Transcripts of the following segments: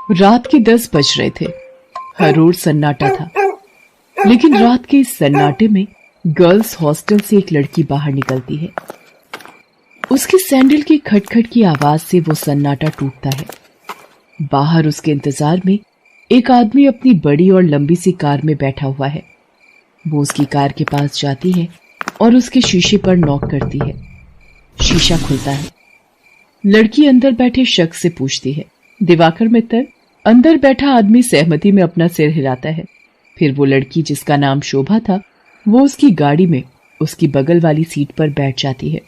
रात के 10 बज रहे थे। हर ओर सन्नाटा था, लेकिन रात के इस सन्नाटे में गर्ल्स हॉस्टल से एक लड़की बाहर निकलती है। उसके सैंडल की खटखट की आवाज से वो सन्नाटा टूटता है। बाहर उसके इंतजार में एक आदमी अपनी बड़ी और लंबी सी कार में बैठा हुआ है। वो उसकी कार के पास जाती है और उसके शीशे पर नॉक करती है। शीशा खुलता है। लड़की अंदर बैठे शख्स से पूछती है, दिवाकर मित्तल? अंदर बैठा आदमी सहमति में अपना सिर हिलाता है। फिर वो लड़की, जिसका नाम शोभा था, वो उसकी गाड़ी में उसकी बगल वाली सीट पर बैठ जाती है।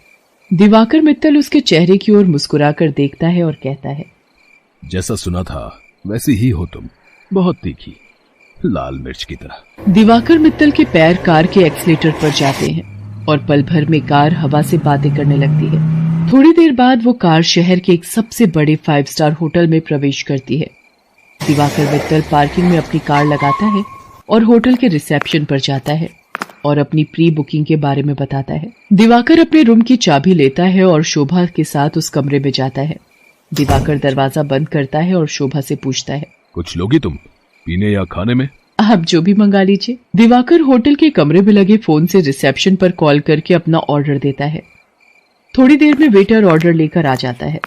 दिवाकर मित्तल उसके चेहरे की ओर मुस्कुराकर देखता है और कहता है, जैसा सुना था वैसी ही हो तुम, बहुत तीखी, लाल मिर्च की तरह। दिवाकर मित्तल के पैर कार के एक्सीलेटर पर जाते हैं और पल भर में कार हवा से बातें करने लगती है। थोड़ी देर बाद वो कार शहर के एक सबसे बड़े 5 स्टार होटल में प्रवेश करती है। दिवाकर मित्तल पार्किंग में अपनी कार लगाता है और होटल के रिसेप्शन पर जाता है और अपनी प्री बुकिंग के बारे में बताता है। दिवाकर अपने रूम की चाबी लेता है और शोभा के साथ उस कमरे में जाता है। दिवाकर दरवाजा बंद करता है और शोभा से पूछता है, कुछ लोगी तुम, पीने या खाने में? आप जो भी मंगा लीजिए। दिवाकर होटल के कमरे में लगे फोन से रिसेप्शन पर कॉल करके अपना ऑर्डर देता है। थोड़ी देर में वेटर ऑर्डर लेकर आ जाता है।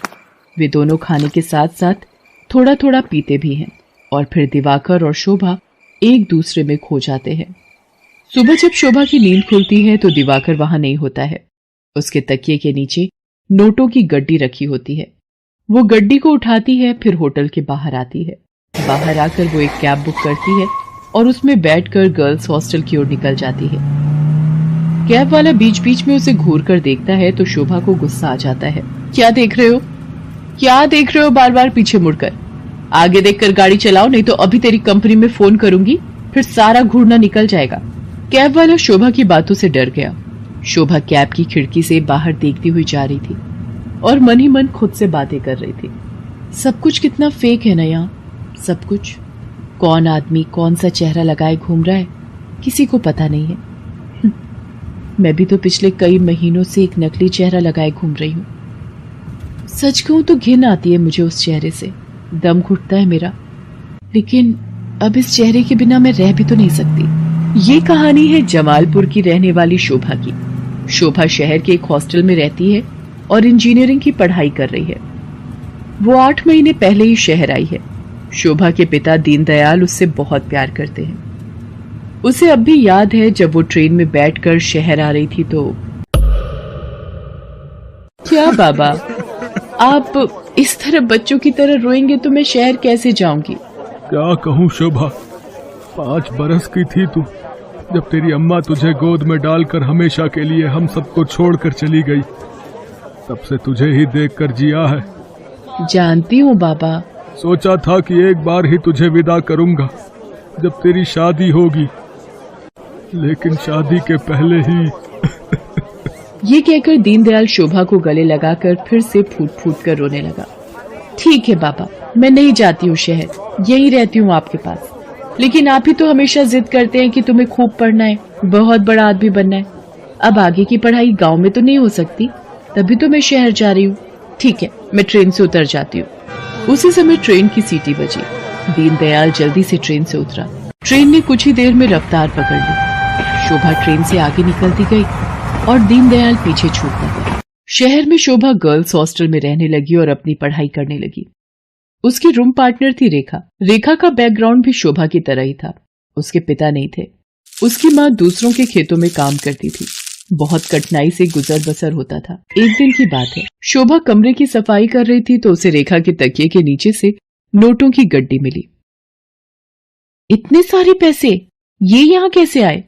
वे दोनों खाने के साथ साथ थोड़ा थोड़ा पीते भी हैं और फिर दिवाकर और शोभा एक दूसरे में खो जाते हैं। सुबह जब शोभा की नींद खुलती है तो दिवाकर वहां नहीं होता है। उसके तकिए के नीचे नोटों की गड्डी रखी होती है। वो गड्डी को उठाती है, फिर होटल के बाहर आती है। बाहर आकर वो एक कैब बुक करती है और उसमें बैठकर गर्ल्स हॉस्टल की ओर निकल जाती है। कैब वाला बीच बीच में उसे घूर कर देखता है तो शोभा को गुस्सा आ जाता है। क्या देख रहे हो? क्या देख रहे हो बार बार पीछे मुड़कर? आगे देखकर गाड़ी चलाओ, नहीं तो अभी तेरी कंपनी में फोन करूंगी, फिर सारा घूरना निकल जाएगा। कैब वाला शोभा की बातों से डर गया। शोभा कैब की खिड़की से बाहर देखती हुई जा रही थी और मन ही मन खुद से बातें कर रही थी। सब कुछ कितना फेक है ना यहाँ, सब कुछ। कौन आदमी कौन सा चेहरा लगाए घूम रहा है, किसी को पता नहीं है। मैं भी तो पिछले कई महीनों से एक नकली चेहरा लगाए घूम रही हूँ। सच कहूं तो घिन आती है मुझे उस चेहरे से, दम घुटता है मेरा। लेकिन अब इस चेहरे के बिना मैं रह भी तो नहीं सकती। ये कहानी है जमालपुर की रहने वाली शोभा की। शोभा शहर के एक हॉस्टल में रहती है और इंजीनियरिंग की पढ़ाई कर रही है। वो 8 महीने पहले ही शहर आई है। शोभा के पिता दीनदयाल उससे बहुत प्यार करते हैं। उसे अब भी याद है जब वो ट्रेन में बैठकर शहर आ रही थी तो। क्या बाबा, आप इस तरह बच्चों की तरह रोएंगे तो मैं शहर कैसे जाऊंगी? क्या कहूँ शोभा, 5 बरस की थी तू जब तेरी अम्मा तुझे गोद में डालकर हमेशा के लिए हम सबको छोड़कर चली गई। तब से तुझे ही देखकर जिया है। जानती हूँ बाबा। सोचा था कि एक बार ही तुझे विदा करूंगा जब तेरी शादी होगी, लेकिन शादी के पहले ही। ये कहकर दीनदयाल शोभा को गले लगाकर फिर से फूट फूट कर रोने लगा। ठीक है बाबा, मैं नहीं जाती हूँ शहर, यही रहती हूँ आपके पास। लेकिन आप ही तो हमेशा जिद करते हैं कि तुम्हें खूब पढ़ना है, बहुत बड़ा आदमी बनना है। अब आगे की पढ़ाई गांव में तो नहीं हो सकती, तभी तो मैं शहर जा रही हूँ। ठीक है, मैं ट्रेन से उतर जाती हूँ। उसी समय ट्रेन की सीटी बजी। दीनदयाल जल्दी से ट्रेन से उतरा। ट्रेन ने कुछ ही देर में रफ्तार पकड़ ली। शोभा ट्रेन से आगे निकलती गई और दीनदयाल पीछे छूटता गया। शहर में शोभा गर्ल्स हॉस्टल में रहने लगी और अपनी पढ़ाई करने लगी। उसकी रूम पार्टनर थी रेखा। रेखा का बैकग्राउंड भी शोभा की तरह ही था। उसके पिता नहीं थे। उसकी माँ दूसरों के खेतों में काम करती थी। बहुत कठिनाई से गुजर बसर होता था। एक दिन की बात है, शोभा कमरे की सफाई कर रही थी तो उसे रेखा के तकिए के नीचे से नोटों की गड्डी मिली। इतने सारे पैसे, ये यहाँ कैसे आए?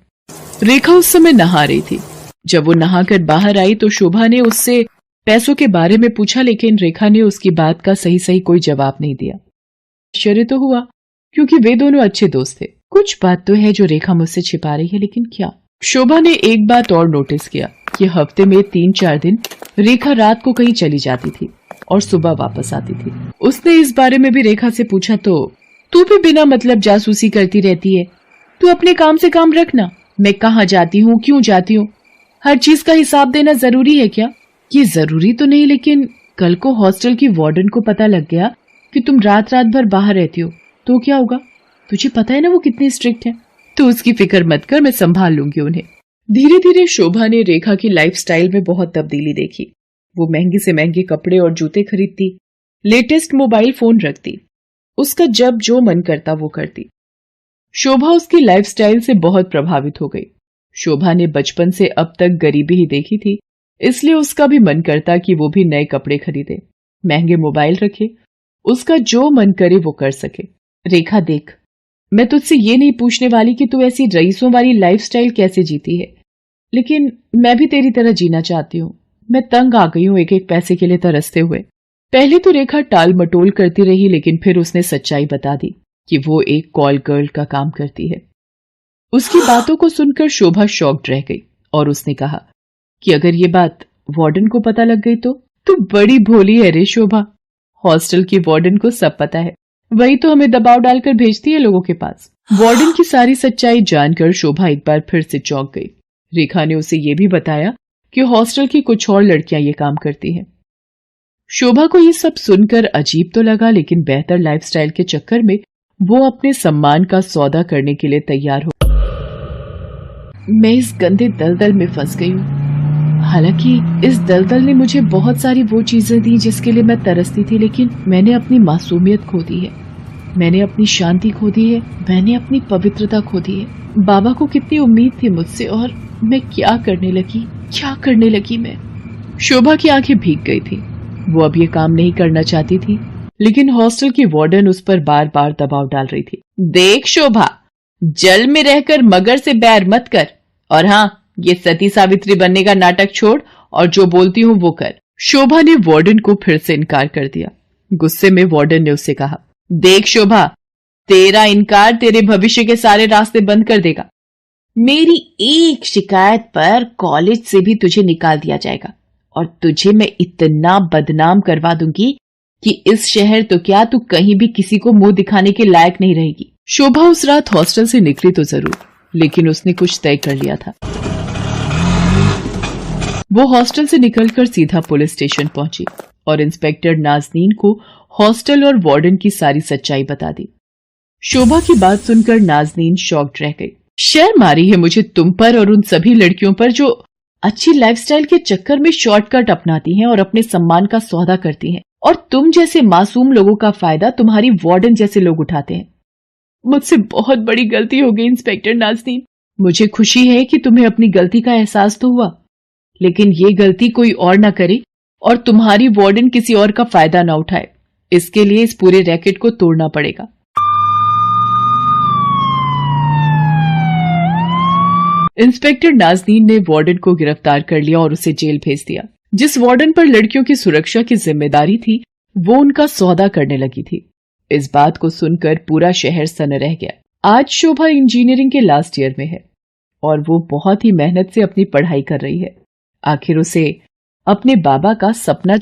रेखा उस समय नहा रही थी। जब वो नहाकर बाहर आई तो शोभा ने उससे पैसों के बारे में पूछा, लेकिन रेखा ने उसकी बात का सही सही कोई जवाब नहीं दिया। आश्चर्य तो हुआ क्योंकि वे दोनों अच्छे दोस्त थे। कुछ बात तो है जो रेखा मुझसे छिपा रही है, लेकिन क्या? शोभा ने एक बात और नोटिस किया कि हफ्ते में 3-4 दिन रेखा रात को कहीं चली जाती थी और सुबह वापस आती थी। उसने इस बारे में भी रेखा से पूछा तो तू भी बिना मतलब जासूसी करती रहती है, तू अपने काम से काम रखना। मैं कहाँ जाती हूँ, क्यों जाती हूँ, हर चीज का हिसाब देना जरूरी है क्या? ये जरूरी तो नहीं, लेकिन कल को हॉस्टल की वार्डन को पता लग गया कि तुम रात रात भर बाहर रहती हो तो क्या होगा? तुझे पता है ना वो कितनी स्ट्रिक्ट है। तो उसकी फिक्र मत कर, मैं संभाल लूंगी उन्हें। धीरे धीरे शोभा ने रेखा की लाइफस्टाइल में बहुत तब्दीली देखी। वो महंगे से महंगे कपड़े और जूते खरीदती, लेटेस्ट मोबाइल फोन रखती, उसका जब जो मन करता वो करती। शोभा उसकी लाइफस्टाइल से बहुत प्रभावित हो गई। शोभा ने बचपन से अब तक गरीबी ही देखी थी, इसलिए उसका भी मन करता कि वो भी नए कपड़े खरीदे, महंगे मोबाइल रखे, उसका जो मन करे वो कर सके। रेखा देख, मैं तुझसे ये नहीं पूछने वाली कि तू ऐसी रईसों वाली लाइफस्टाइल कैसे जीती है, लेकिन मैं भी तेरी तरह जीना चाहती हूँ। मैं तंग आ गई हूँ एक एक पैसे के लिए तरसते हुए। पहले तो रेखा टाल मटोल करती रही, लेकिन फिर उसने सच्चाई बता दी कि वो एक कॉल गर्ल का काम करती है। उसकी बातों को सुनकर शोभा शॉक्ड रह गई और उसने कहा कि अगर ये बात वार्डन को पता लग गई तो बड़ी भोली है रे शोभा। हॉस्टल की वार्डन को सब पता है, वही तो हमें दबाव डालकर भेजती है लोगों के पास। वार्डन की सारी सच्चाई जानकर शोभा एक बार फिर से चौंक गई। रेखा ने उसे ये भी बताया कि हॉस्टल की कुछ और लड़कियां ये काम करती हैं। शोभा को ये सब सुनकर अजीब तो लगा, लेकिन बेहतर लाइफस्टाइल के चक्कर में वो अपने सम्मान का सौदा करने के लिए तैयार हो। मैं इस गंदे दलदल में फंस गई हूँ। हालांकि इस दलदल ने मुझे बहुत सारी वो चीजें दी जिसके लिए मैं तरसती थी, लेकिन मैंने अपनी मासूमियत खो दी है, मैंने अपनी शांति खो दी है, मैंने अपनी पवित्रता खो दी है। बाबा को कितनी उम्मीद थी मुझसे, और मैं क्या करने लगी मैं। शोभा की आंखें भीग गई थी। वो अब ये काम नहीं करना चाहती थी, लेकिन हॉस्टल की वार्डन उस पर बार बार दबाव डाल रही थी। देख शोभा, जल में रहकर मगर से बैर मत कर, और हाँ, ये सती सावित्री बनने का नाटक छोड़ और जो बोलती हूँ वो कर। शोभा ने वार्डन को फिर से इनकार कर दिया। गुस्से में वार्डन ने उससे कहा, देख शोभा, तेरा इनकार तेरे भविष्य के सारे रास्ते बंद कर देगा। मेरी एक शिकायत पर कॉलेज से भी तुझे निकाल दिया जाएगा, और तुझे मैं इतना बदनाम करवा दूंगी कि इस शहर तो क्या, तू कहीं भी किसी को मुंह दिखाने के लायक नहीं रहेगी। शोभा उस रात हॉस्टल से निकली तो जरूर, लेकिन उसने कुछ तय कर लिया था। वो हॉस्टल से निकलकर सीधा पुलिस स्टेशन पहुंची और इंस्पेक्टर नाज़नीन को हॉस्टल और वार्डन की सारी सच्चाई बता दी। शोभा की बात सुनकर नाज़नीन शॉक्ड रह गई। शर्म आ रही है मुझे तुम पर और उन सभी लड़कियों पर जो अच्छी लाइफस्टाइल के चक्कर में शॉर्टकट अपनाती हैं और अपने सम्मान का सौदा करती हैं, और तुम जैसे मासूम लोगों का फायदा तुम्हारी वार्डन जैसे लोग उठाते हैं। मुझसे बहुत बड़ी गलती हो गई इंस्पेक्टर नाज़नीन। मुझे खुशी है कि तुम्हें अपनी गलती का एहसास तो हुआ, लेकिन ये गलती कोई और ना करे और तुम्हारी वार्डन किसी और का फायदा ना उठाए। इसके लिए इस पूरे रैकेट को तोड़ना पड़ेगा। इंस्पेक्टर नाज़नीन ने वार्डन को गिरफ्तार कर लिया और उसे जेल भेज दिया। जिस वार्डन पर लड़कियों की सुरक्षा की जिम्मेदारी थी, वो उनका सौदा करने लगी थी। इस बात को सुनकर पूरा शहर सन्न रह गया। आज शोभा इंजीनियरिंग के लास्ट ईयर में है और वो बहुत ही मेहनत से अपनी पढ़ाई कर रही है। आखिर उसे अपने बाबा का सपना